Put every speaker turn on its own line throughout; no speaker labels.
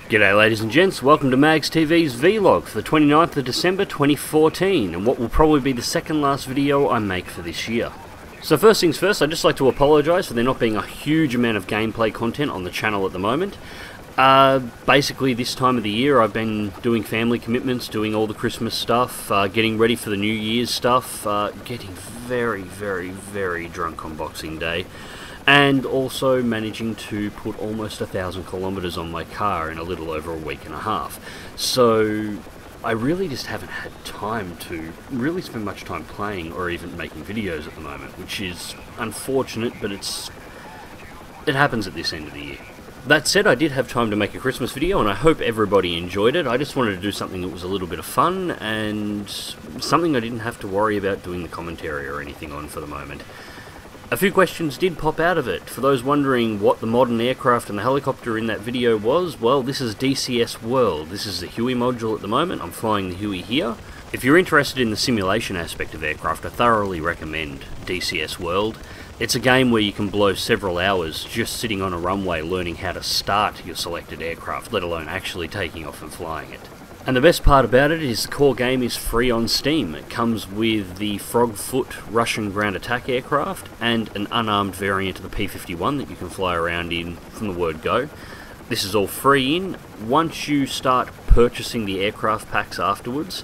G'day ladies and gents, welcome to Mags TV's vlog for the 29th of December 2014 and what will probably be the second last video I make for this year. So first things first, I'd just like to apologise for there not being a huge amount of gameplay content on the channel at the moment. Basically this time of the year I've been doing family commitments, doing all the Christmas stuff, getting ready for the New Year's stuff, getting very drunk on Boxing Day. And also managing to put almost 1,000 kilometres on my car in a little over a week and a half. So I really just haven't had time to really spend much time playing or even making videos at the moment, which is unfortunate, but it happens at this end of the year. That said, I did have time to make a Christmas video and I hope everybody enjoyed it. I just wanted to do something that was a little bit of fun and something I didn't have to worry about doing the commentary or anything on for the moment. A few questions did pop out of it. For those wondering what the modern aircraft and the helicopter in that video was, well, this is DCS World. This is the Huey module at the moment. I'm flying the Huey here. If you're interested in the simulation aspect of aircraft, I thoroughly recommend DCS World. It's a game where you can blow several hours just sitting on a runway learning how to start your selected aircraft, let alone actually taking off and flying it. And the best part about it is the core game is free on Steam. It comes with the Frogfoot Russian ground attack aircraft and an unarmed variant of the P-51 that you can fly around in from the word go. This is all free in. Once you start purchasing the aircraft packs afterwards,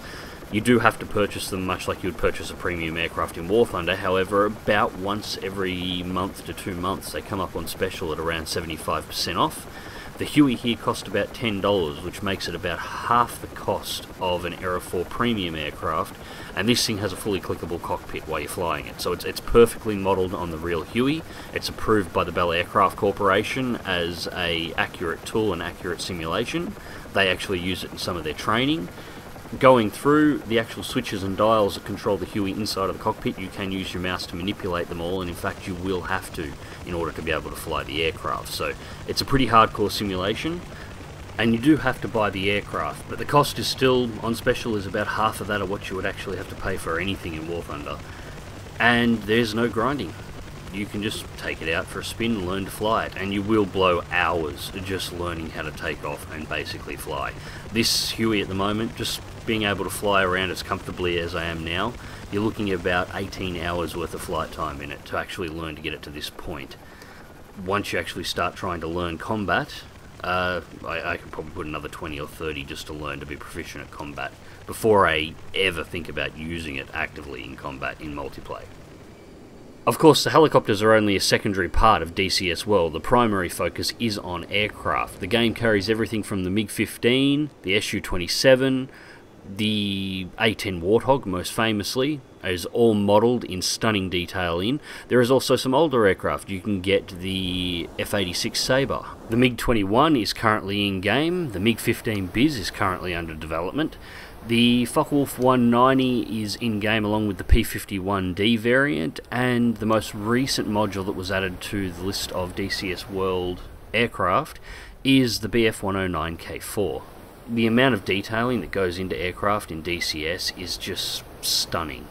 you do have to purchase them much like you would purchase a premium aircraft in War Thunder. However, about once every month to 2 months they come up on special at around 75% off. The Huey here cost about $10, which makes it about half the cost of an Era 4 premium aircraft, and this thing has a fully clickable cockpit while you're flying it. So it's perfectly modelled on the real Huey. It's approved by the Bell Aircraft Corporation as an accurate tool and accurate simulation. They actually use it in some of their training. Going through the actual switches and dials that control the Huey inside of the cockpit, you can use your mouse to manipulate them all, and in fact you will have to in order to be able to fly the aircraft. So it's a pretty hardcore simulation, and you do have to buy the aircraft, but the cost is still, on special, is about half of that of what you would actually have to pay for anything in War Thunder. And there's no grinding. You can just take it out for a spin and learn to fly it, and you will blow hours just learning how to take off and basically fly. This Huey at the moment, just being able to fly around as comfortably as I am now, you're looking at about 18 hours worth of flight time in it to actually learn to get it to this point. Once you actually start trying to learn combat, I could probably put another 20 or 30 just to learn to be proficient at combat before I ever think about using it actively in combat in multiplayer. Of course, the helicopters are only a secondary part of DCS World. The primary focus is on aircraft. The game carries everything from the MiG-15, the Su-27, the A-10 Warthog, most famously, is all modelled in stunning detail in. There is also some older aircraft. You can get the F-86 Sabre. The MiG-21 is currently in-game. The MiG-15 Biz is currently under development. The Focke-Wulf 190 is in-game along with the P-51D variant, and the most recent module that was added to the list of DCS World aircraft is the Bf-109K4. The amount of detailing that goes into aircraft in DCS is just stunning.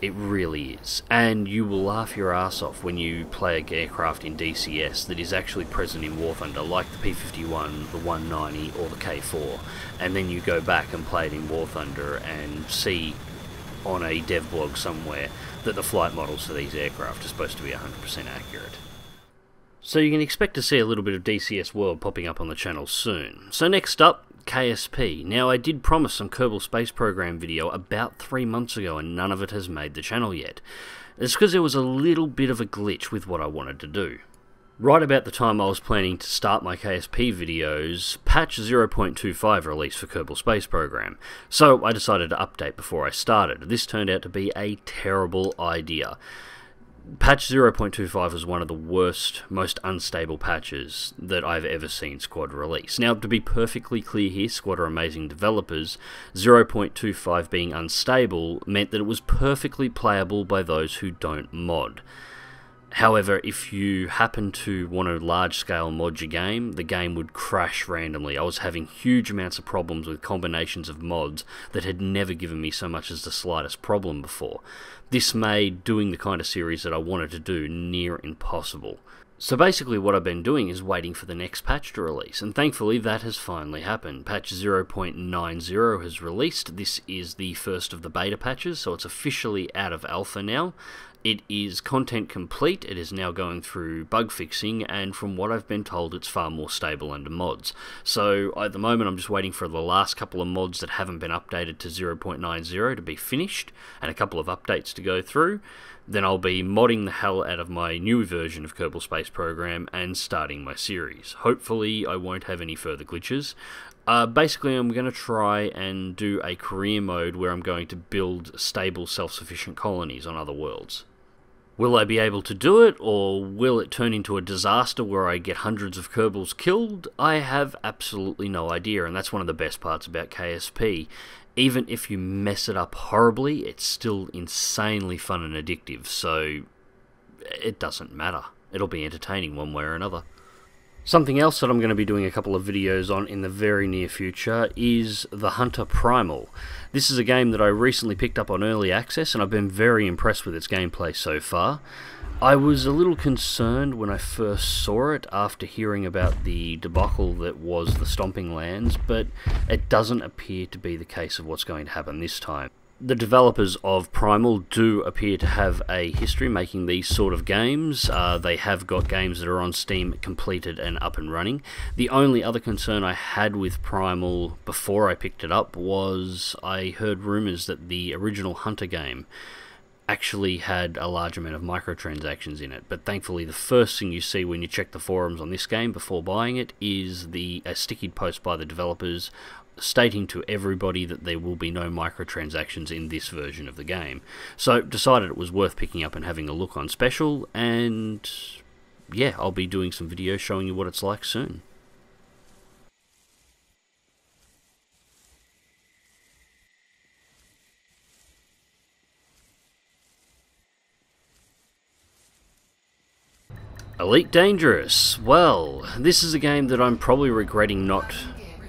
It really is. And you will laugh your ass off when you play an aircraft in DCS that is actually present in War Thunder, like the P-51, the 190 or the K4, and then you go back and play it in War Thunder and see on a dev blog somewhere that the flight models for these aircraft are supposed to be 100% accurate. So you can expect to see a little bit of DCS World popping up on the channel soon. So next up, KSP. Now, I did promise some Kerbal Space Program video about 3 months ago and none of it has made the channel yet. It's because there was a little bit of a glitch with what I wanted to do. Right about the time I was planning to start my KSP videos, patch 0.25 released for Kerbal Space Program, so I decided to update before I started. This turned out to be a terrible idea. Patch 0.25 was one of the worst, most unstable patches that I've ever seen Squad release. Now, to be perfectly clear here, Squad are amazing developers. 0.25 being unstable meant that it was perfectly playable by those who don't mod. However, if you happen to want to large-scale mod your game, the game would crash randomly. I was having huge amounts of problems with combinations of mods that had never given me so much as the slightest problem before. This made doing the kind of series that I wanted to do near impossible. So basically what I've been doing is waiting for the next patch to release, and thankfully that has finally happened. Patch 0.90 has released. This is the first of the beta patches, so it's officially out of alpha now. It is content complete, it is now going through bug fixing, and from what I've been told, it's far more stable under mods. So at the moment I'm just waiting for the last couple of mods that haven't been updated to 0.90 to be finished, and a couple of updates to go through. Then I'll be modding the hell out of my new version of Kerbal Space Program and starting my series. Hopefully I won't have any further glitches. Basically I'm going to try and do a career mode where I'm going to build stable self-sufficient colonies on other worlds. Will I be able to do it, or will it turn into a disaster where I get hundreds of Kerbals killed? I have absolutely no idea, and that's one of the best parts about KSP. Even if you mess it up horribly, it's still insanely fun and addictive, so it doesn't matter. It'll be entertaining one way or another. Something else that I'm going to be doing a couple of videos on in the very near future is The Hunter Primal. This is a game that I recently picked up on early access, and I've been very impressed with its gameplay so far. I was a little concerned when I first saw it after hearing about the debacle that was the Stomping Lands, but it doesn't appear to be the case of what's going to happen this time. The developers of Primal do appear to have a history making these sort of games. They have got games that are on Steam completed and up and running. The only other concern I had with Primal before I picked it up was I heard rumours that the original Hunter game actually had a large amount of microtransactions in it, but thankfully the first thing you see when you check the forums on this game before buying it is a sticky post by the developers stating to everybody that there will be no microtransactions in this version of the game. So decided it was worth picking up and having a look on special, and yeah, I'll be doing some videos showing you what it's like soon. Elite Dangerous. Well, this is a game that I'm probably regretting not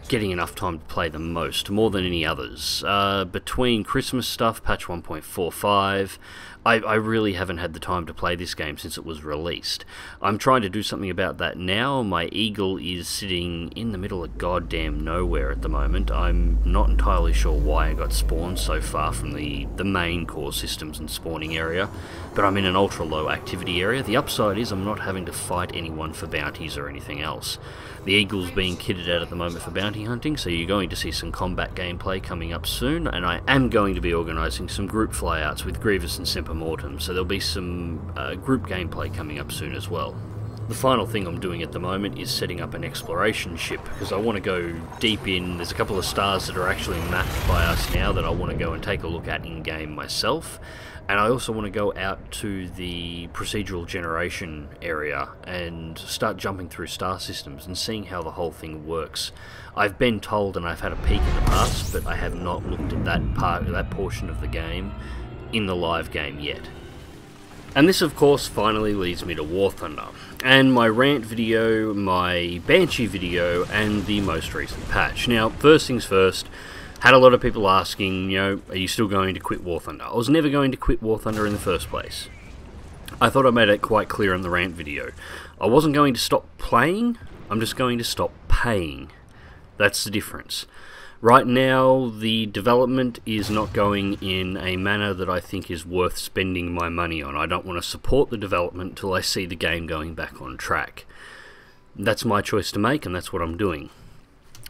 getting enough time to play the most, more than any others. Between Christmas stuff, patch 1.45, I really haven't had the time to play this game since it was released. I'm trying to do something about that now. My Eagle is sitting in the middle of goddamn nowhere at the moment. I'm not entirely sure why I got spawned so far from the main core systems and spawning area, but I'm in an ultra low activity area. The upside is I'm not having to fight anyone for bounties or anything else. The Eagle's being kitted out at the moment for bounty hunting, so you're going to see some combat gameplay coming up soon, and I am going to be organising some group flyouts with Grievous and Semper Mortem, so there'll be some group gameplay coming up soon as well. The final thing I'm doing at the moment is setting up an exploration ship, because I want to go deep in. There's a couple of stars that are actually mapped by us now that I want to go and take a look at in-game myself. And I also want to go out to the procedural generation area and start jumping through star systems and seeing how the whole thing works. I've been told, and I've had a peek in the past, but I have not looked at that portion of the game in the live game yet. And this of course finally leads me to War Thunder, and my rant video, my Banshee video, and the most recent patch. Now, first things first, had a lot of people asking, are you still going to quit War Thunder? I was never going to quit War Thunder in the first place. I thought I made it quite clear in the rant video. I wasn't going to stop playing, I'm just going to stop paying. That's the difference. Right now, the development is not going in a manner that I think is worth spending my money on. I don't want to support the development until I see the game going back on track. That's my choice to make, and that's what I'm doing.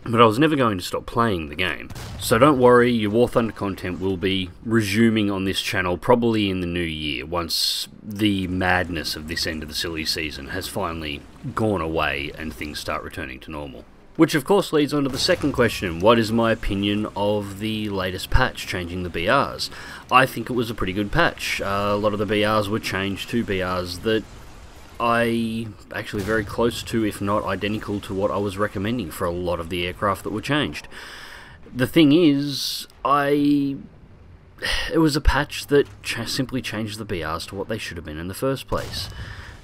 But I was never going to stop playing the game. So don't worry, your War Thunder content will be resuming on this channel probably in the new year, once the madness of this end of the silly season has finally gone away and things start returning to normal. Which of course leads on to the second question: what is my opinion of the latest patch changing the BRs? I think it was a pretty good patch. A lot of the BRs were changed to BRs that actually very close to, if not identical to, what I was recommending for a lot of the aircraft that were changed. The thing is, it was a patch that simply changed the BRs to what they should have been in the first place.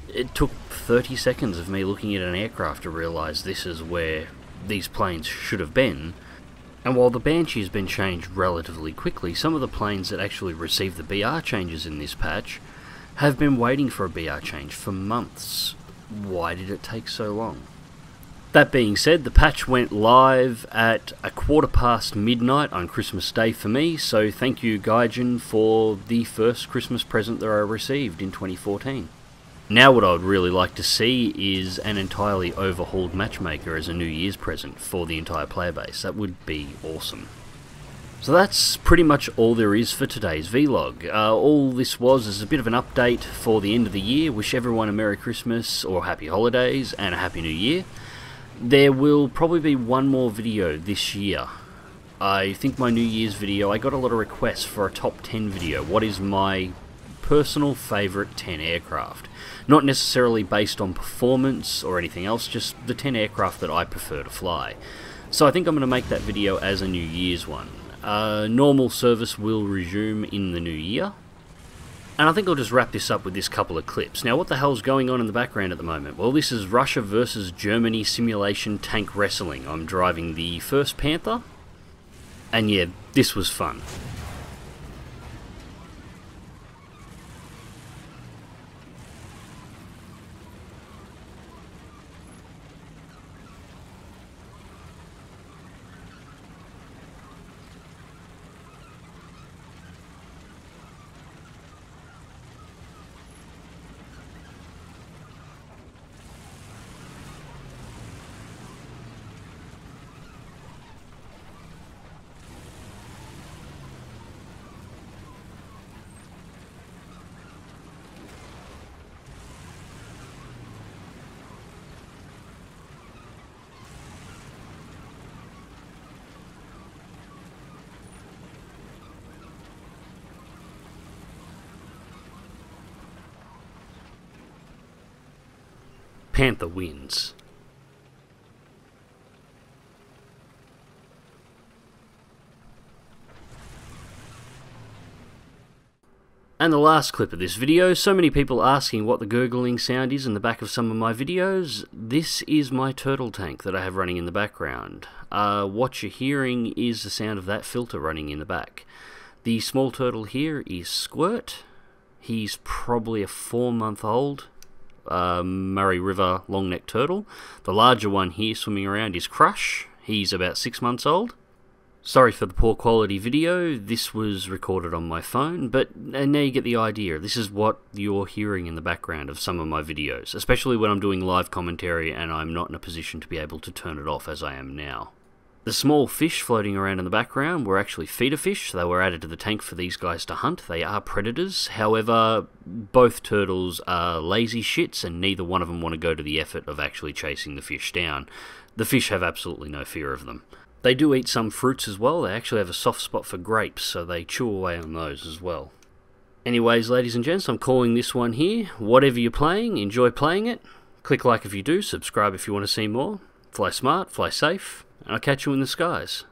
It took 30 seconds of me looking at an aircraft to realise this is where these planes should have been. And while the Banshee has been changed relatively quickly, some of the planes that actually received the BR changes in this patch have been waiting for a BR change for months. why did it take so long? That being said, the patch went live at midnight on Christmas Day for me, so thank you Gaijin for the first Christmas present that I received in 2014. Now what I would really like to see is an entirely overhauled matchmaker as a New Year's present for the entire player base. That would be awesome. So that's pretty much all there is for today's vlog. All this was is a bit of an update for the end of the year. Wish everyone a Merry Christmas or Happy Holidays and a Happy New Year. There will probably be one more video this year. I think my New Year's video, I got a lot of requests for a top 10 video. What is my personal favourite 10 aircraft? Not necessarily based on performance or anything else, just the 10 aircraft that I prefer to fly. So I think I'm going to make that video as a New Year's one. Normal service will resume in the new year. And I think I'll just wrap this up with this couple of clips. Now, what the hell's going on in the background at the moment? Well, this is Russia versus Germany simulation tank wrestling. I'm driving the first Panther, and yeah, this was fun. Panther wins. And the last clip of this video, so many people asking what the gurgling sound is in the back of some of my videos. This is my turtle tank that I have running in the background. What you're hearing is the sound of that filter running in the back. The small turtle here is Squirt. He's probably a 4-month-old Murray River long-necked turtle. The larger one here swimming around is Crush. He's about 6 months old. Sorry for the poor quality video. This was recorded on my phone, but now you get the idea. This is what you're hearing in the background of some of my videos, especially when I'm doing live commentary and I'm not in a position to be able to turn it off as I am now. The small fish floating around in the background were actually feeder fish. They were added to the tank for these guys to hunt. They are predators. However, both turtles are lazy shits and neither one of them want to go to the effort of actually chasing the fish down. The fish have absolutely no fear of them. They do eat some fruits as well. They actually have a soft spot for grapes, so they chew away on those as well. Anyways, ladies and gents, I'm calling this one here. Whatever you're playing, enjoy playing it. Click like if you do, subscribe if you want to see more. Fly smart, fly safe, and I'll catch you in the skies.